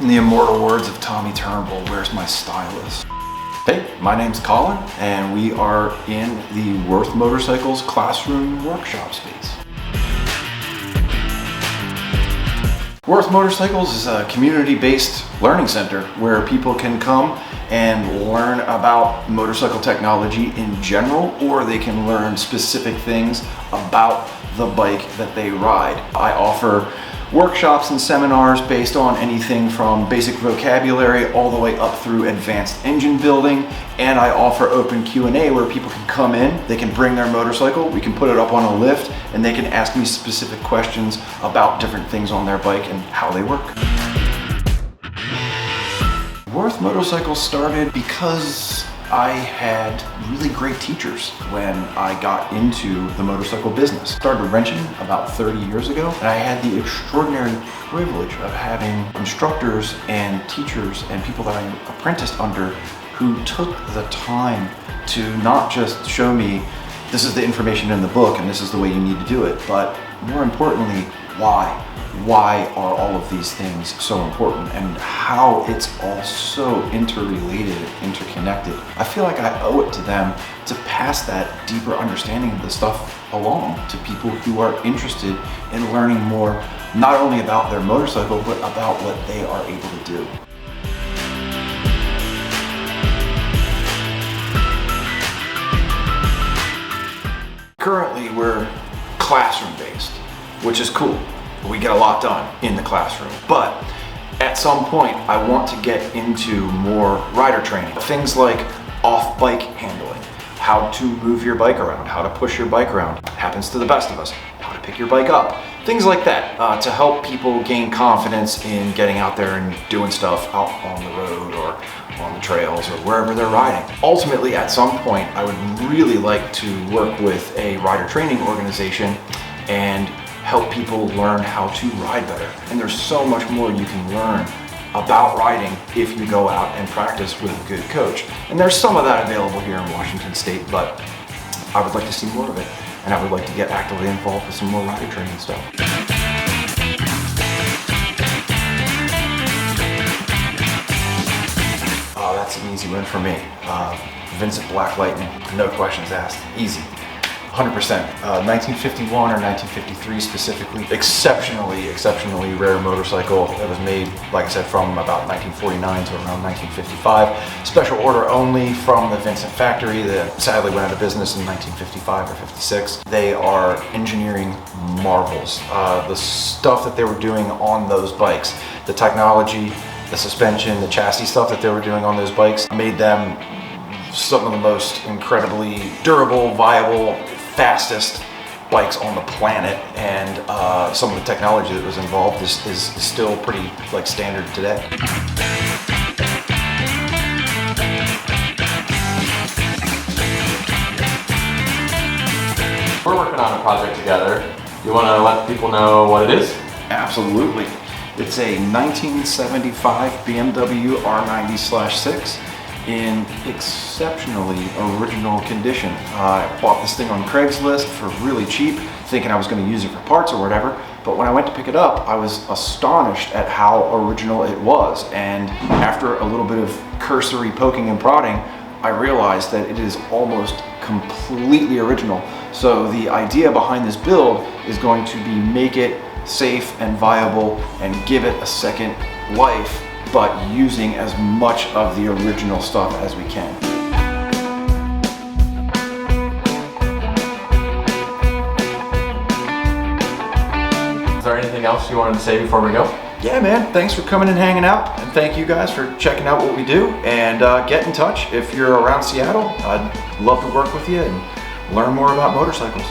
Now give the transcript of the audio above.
In the immortal words of Tommy Turnbull, where's my stylus? Hey, my name's Colin, and we are in the Worth Motorcycles classroom workshop space. Worth Motorcycles is a community-based learning center where people can come and learn about motorcycle technology in general, or they can learn specific things about the bike that they ride. I offer workshops and seminars based on anything from basic vocabulary all the way up through advanced engine building, and I offer open Q&A where people can come in, they can bring their motorcycle, we can put it up on a lift, and they can ask me specific questions about different things on their bike and how they work. Worth Motorcycles started because I had really great teachers when I got into the motorcycle business. Started wrenching about 30 years ago, and I had the extraordinary privilege of having instructors and teachers and people that I apprenticed under who took the time to not just show me this is the information in the book and this is the way you need to do it, but more importantly, why? Why are all of these things so important and how it's all so interrelated, interconnected. I feel like I owe it to them to pass that deeper understanding of the stuff along to people who are interested in learning more, not only about their motorcycle, but about what they are able to do. Currently, we're classroom based, which is cool. We get a lot done in the classroom, but at some point I want to get into more rider training. Things like off-bike handling, how to move your bike around, how to push your bike around, happens to the best of us, how to pick your bike up, things like that, to help people gain confidence in getting out there and doing stuff out on the road or on the trails or wherever they're riding. Ultimately, at some point, I would really like to work with a rider training organization and help people learn how to ride better. And there's so much more you can learn about riding if you go out and practice with a good coach. And there's some of that available here in Washington State, but I would like to see more of it. And I would like to get actively involved with some more rider training stuff. Oh, that's an easy win for me. Vincent Black Lightning, no questions asked, easy. 100%. 1951 or 1953 specifically. Exceptionally rare motorcycle that was made, like I said, from about 1949 to around 1955. Special order only from the Vincent factory that sadly went out of business in 1955 or 56. They are engineering marvels. The stuff that they were doing on those bikes, the technology, the suspension, the chassis stuff that they were doing on those bikes made them some of the most incredibly durable, viable, fastest bikes on the planet, and some of the technology that was involved is still pretty standard today. We're working on a project together. You want to let people know what it is? Absolutely. It's a 1975 BMW R90/6 in exceptionally original condition. I bought this thing on Craigslist for really cheap, thinking I was going to use it for parts or whatever, but when I went to pick it up, I was astonished at how original it was, and after a little bit of cursory poking and prodding, I realized that it is almost completely original. So the idea behind this build is going to be make it safe and viable and give it a second life, but using as much of the original stuff as we can. Is there anything else you wanted to say before we go? Yeah, man, thanks for coming and hanging out, and thank you guys for checking out what we do, and get in touch if you're around Seattle. I'd love to work with you and learn more about motorcycles.